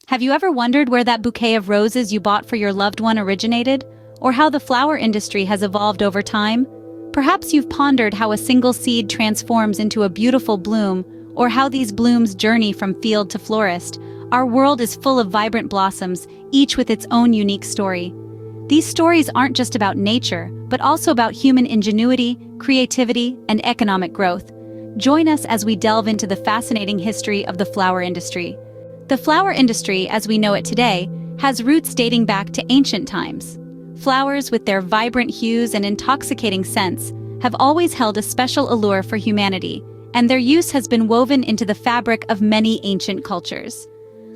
Have you ever wondered where that bouquet of roses you bought for your loved one originated? Or how the flower industry has evolved over time? Perhaps you've pondered how a single seed transforms into a beautiful bloom, or how these blooms journey from field to florist. Our world is full of vibrant blossoms, each with its own unique story. These stories aren't just about nature, but also about human ingenuity, creativity, and economic growth. Join us as we delve into the fascinating history of the flower industry. The flower industry, as we know it today, has roots dating back to ancient times. Flowers, with their vibrant hues and intoxicating scents, have always held a special allure for humanity, and their use has been woven into the fabric of many ancient cultures.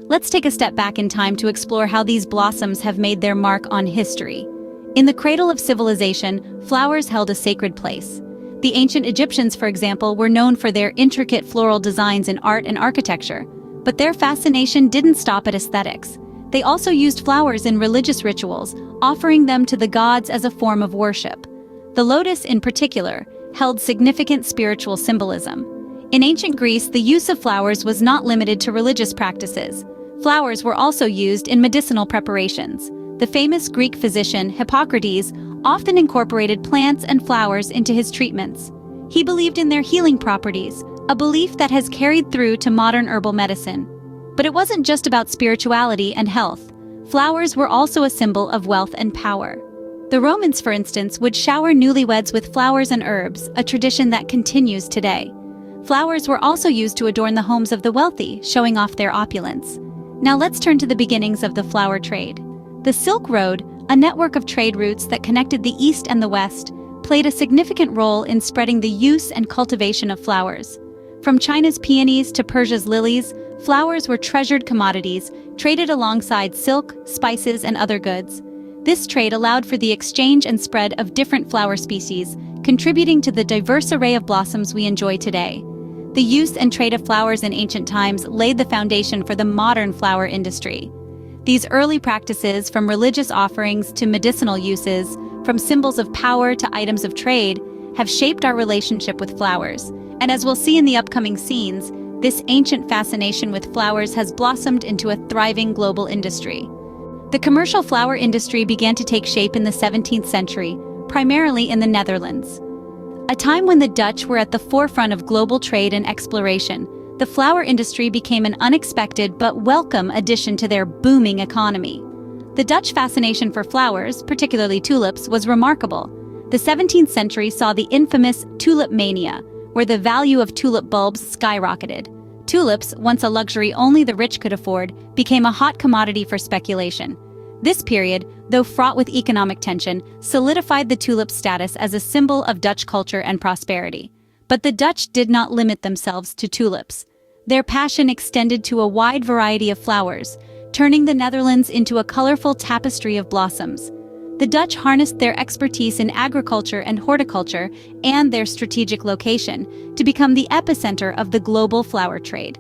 Let's take a step back in time to explore how these blossoms have made their mark on history. In the cradle of civilization, flowers held a sacred place. The ancient Egyptians, for example, were known for their intricate floral designs in art and architecture. But their fascination didn't stop at aesthetics. They also used flowers in religious rituals, offering them to the gods as a form of worship. The lotus, in particular, held significant spiritual symbolism. In ancient Greece, the use of flowers was not limited to religious practices. Flowers were also used in medicinal preparations. The famous Greek physician, Hippocrates, often incorporated plants and flowers into his treatments. He believed in their healing properties, a belief that has carried through to modern herbal medicine. But it wasn't just about spirituality and health. Flowers were also a symbol of wealth and power. The Romans, for instance, would shower newlyweds with flowers and herbs, a tradition that continues today. Flowers were also used to adorn the homes of the wealthy, showing off their opulence. Now let's turn to the beginnings of the flower trade. The Silk Road, a network of trade routes that connected the East and the West, played a significant role in spreading the use and cultivation of flowers. From China's peonies to Persia's lilies, flowers were treasured commodities, traded alongside silk, spices, and other goods. This trade allowed for the exchange and spread of different flower species, contributing to the diverse array of blossoms we enjoy today. The use and trade of flowers in ancient times laid the foundation for the modern flower industry. These early practices, from religious offerings to medicinal uses, from symbols of power to items of trade, have shaped our relationship with flowers. And as we'll see in the upcoming scenes, this ancient fascination with flowers has blossomed into a thriving global industry. The commercial flower industry began to take shape in the 17th century, primarily in the Netherlands. A time when the Dutch were at the forefront of global trade and exploration, the flower industry became an unexpected but welcome addition to their booming economy. The Dutch fascination for flowers, particularly tulips, was remarkable. The 17th century saw the infamous tulip mania, where the value of tulip bulbs skyrocketed. Tulips, once a luxury only the rich could afford, became a hot commodity for speculation. This period, though fraught with economic tension, solidified the tulip's status as a symbol of Dutch culture and prosperity. But the Dutch did not limit themselves to tulips. Their passion extended to a wide variety of flowers, turning the Netherlands into a colorful tapestry of blossoms. The Dutch harnessed their expertise in agriculture and horticulture and their strategic location to become the epicenter of the global flower trade.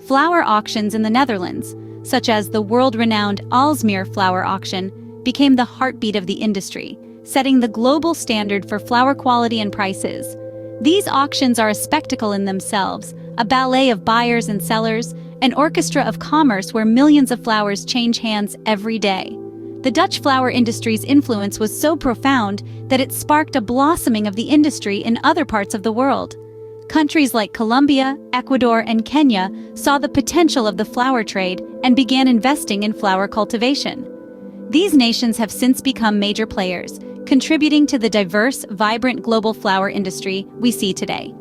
Flower auctions in the Netherlands, such as the world-renowned Aalsmeer flower auction, became the heartbeat of the industry, setting the global standard for flower quality and prices. These auctions are a spectacle in themselves, a ballet of buyers and sellers, an orchestra of commerce where millions of flowers change hands every day. The Dutch flower industry's influence was so profound that it sparked a blossoming of the industry in other parts of the world. Countries like Colombia, Ecuador, and Kenya saw the potential of the flower trade and began investing in flower cultivation. These nations have since become major players, contributing to the diverse, vibrant global flower industry we see today.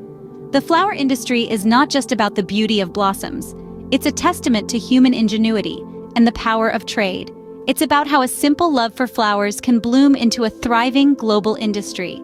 The flower industry is not just about the beauty of blossoms. It's a testament to human ingenuity and the power of trade. It's about how a simple love for flowers can bloom into a thriving global industry.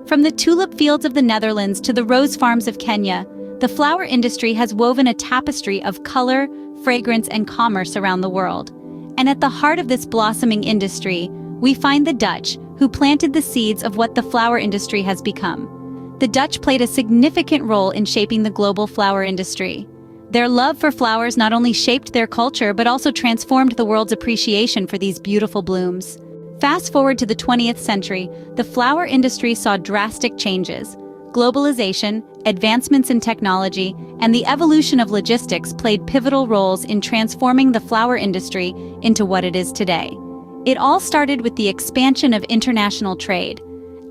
From the tulip fields of the Netherlands to the rose farms of Kenya, the flower industry has woven a tapestry of color, fragrance, and commerce around the world. And at the heart of this blossoming industry, we find the Dutch, who planted the seeds of what the flower industry has become. The Dutch played a significant role in shaping the global flower industry. Their love for flowers not only shaped their culture but also transformed the world's appreciation for these beautiful blooms. Fast forward to the 20th century, the flower industry saw drastic changes. Globalization, advancements in technology, and the evolution of logistics played pivotal roles in transforming the flower industry into what it is today. It all started with the expansion of international trade.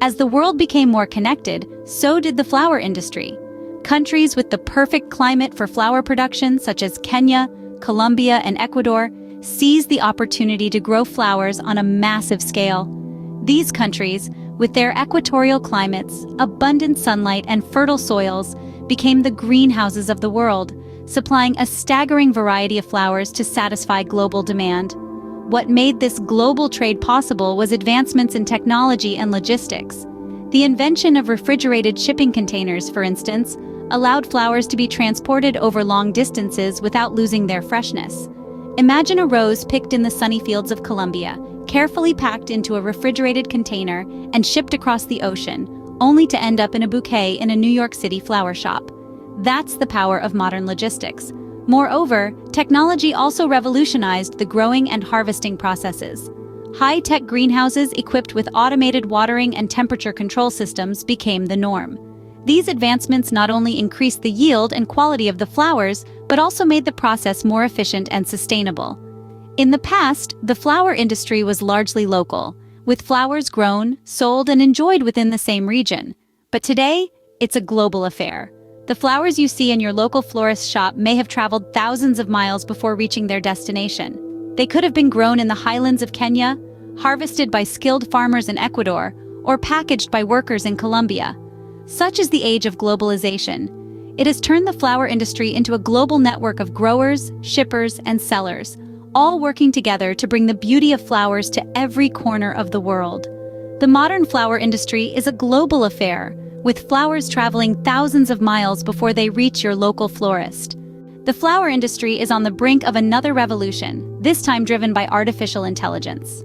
As the world became more connected, so did the flower industry. Countries with the perfect climate for flower production, such as Kenya, Colombia, and Ecuador, seized the opportunity to grow flowers on a massive scale. These countries, with their equatorial climates, abundant sunlight, and fertile soils, became the greenhouses of the world, supplying a staggering variety of flowers to satisfy global demand. What made this global trade possible was advancements in technology and logistics. The invention of refrigerated shipping containers, for instance, allowed flowers to be transported over long distances without losing their freshness. Imagine a rose picked in the sunny fields of Colombia, carefully packed into a refrigerated container and shipped across the ocean, only to end up in a bouquet in a New York City flower shop. That's the power of modern logistics. Moreover, technology also revolutionized the growing and harvesting processes. High-tech greenhouses equipped with automated watering and temperature control systems became the norm. These advancements not only increased the yield and quality of the flowers, but also made the process more efficient and sustainable. In the past, the flower industry was largely local, with flowers grown, sold, and enjoyed within the same region. But today, it's a global affair. The flowers you see in your local florist shop may have traveled thousands of miles before reaching their destination. They could have been grown in the highlands of Kenya, harvested by skilled farmers in Ecuador, or packaged by workers in Colombia. Such is the age of globalization. It has turned the flower industry into a global network of growers, shippers, and sellers, all working together to bring the beauty of flowers to every corner of the world. The modern flower industry is a global affair, with flowers traveling thousands of miles before they reach your local florist. The flower industry is on the brink of another revolution, this time driven by artificial intelligence.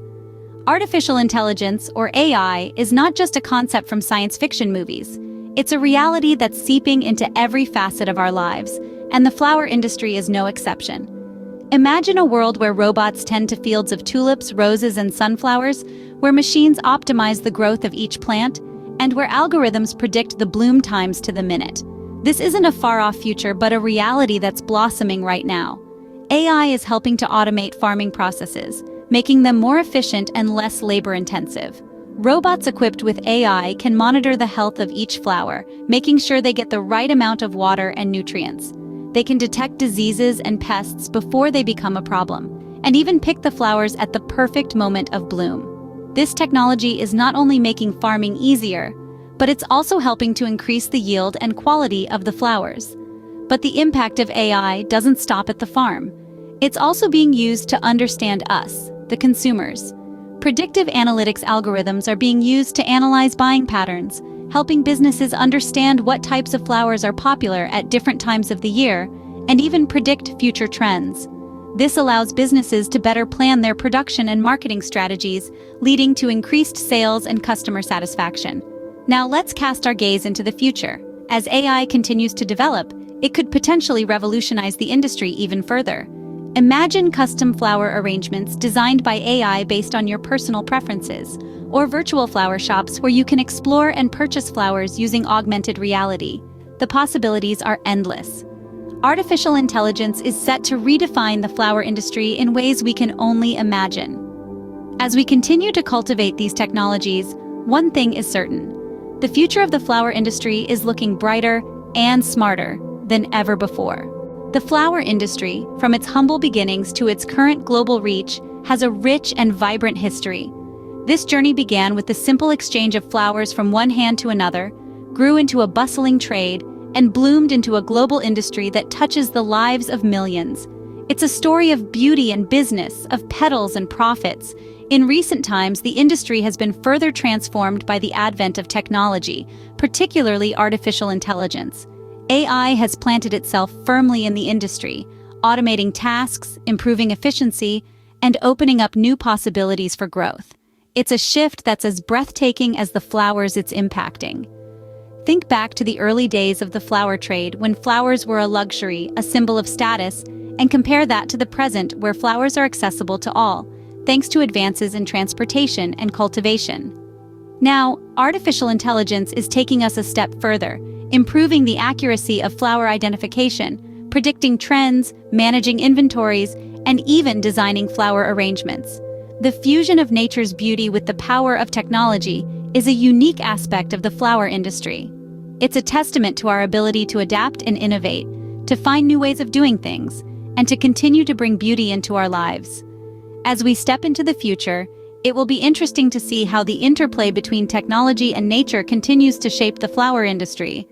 Artificial intelligence, or AI, is not just a concept from science fiction movies. It's a reality that's seeping into every facet of our lives, and the flower industry is no exception. Imagine a world where robots tend to fields of tulips, roses, and sunflowers, where machines optimize the growth of each plant, and where algorithms predict the bloom times to the minute. This isn't a far-off future, but a reality that's blossoming right now. AI is helping to automate farming processes, making them more efficient and less labor-intensive. Robots equipped with AI can monitor the health of each flower, making sure they get the right amount of water and nutrients. They can detect diseases and pests before they become a problem, and even pick the flowers at the perfect moment of bloom. This technology is not only making farming easier, but it's also helping to increase the yield and quality of the flowers. But the impact of AI doesn't stop at the farm. It's also being used to understand us, the consumers. Predictive analytics algorithms are being used to analyze buying patterns, helping businesses understand what types of flowers are popular at different times of the year, and even predict future trends. This allows businesses to better plan their production and marketing strategies, leading to increased sales and customer satisfaction. Now let's cast our gaze into the future. As AI continues to develop, it could potentially revolutionize the industry even further. Imagine custom flower arrangements designed by AI based on your personal preferences, or virtual flower shops where you can explore and purchase flowers using augmented reality. The possibilities are endless. Artificial intelligence is set to redefine the flower industry in ways we can only imagine. As we continue to cultivate these technologies, one thing is certain. The future of the flower industry is looking brighter and smarter than ever before. The flower industry, from its humble beginnings to its current global reach, has a rich and vibrant history. This journey began with the simple exchange of flowers from one hand to another, grew into a bustling trade, and bloomed into a global industry that touches the lives of millions. It's a story of beauty and business, of petals and profits. In recent times, the industry has been further transformed by the advent of technology, particularly artificial intelligence. AI has planted itself firmly in the industry, automating tasks, improving efficiency, and opening up new possibilities for growth. It's a shift that's as breathtaking as the flowers it's impacting. Think back to the early days of the flower trade, when flowers were a luxury, a symbol of status, and compare that to the present, where flowers are accessible to all, thanks to advances in transportation and cultivation. Now, artificial intelligence is taking us a step further. improving the accuracy of flower identification, predicting trends, managing inventories, and even designing flower arrangements. The fusion of nature's beauty with the power of technology is a unique aspect of the flower industry. It's a testament to our ability to adapt and innovate, to find new ways of doing things, and to continue to bring beauty into our lives. As we step into the future, it will be interesting to see how the interplay between technology and nature continues to shape the flower industry.